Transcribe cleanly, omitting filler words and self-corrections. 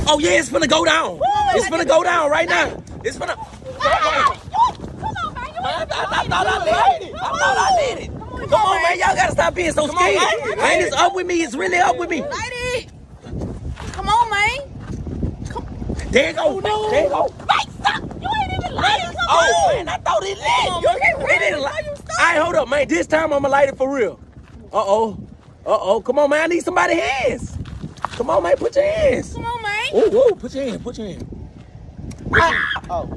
Oh yeah, it's finna go down. It's finna go down right now. It's finna. I thought I lit it. Come on, man. Y'all gotta stop being so scared. Man, it's up with me. It's really up with me. Lady, come on, man. There you go. There you go. Wait, stop. You ain't even lighting. Oh, man, I thought it lit. You didn't light it. All right, hold up, man. This time I'm gonna light it for real. Uh-oh. Come on, man. I need somebody's hands. Come on, man. Put your hands. Come on, man. Whoa. Put your hand. Oh.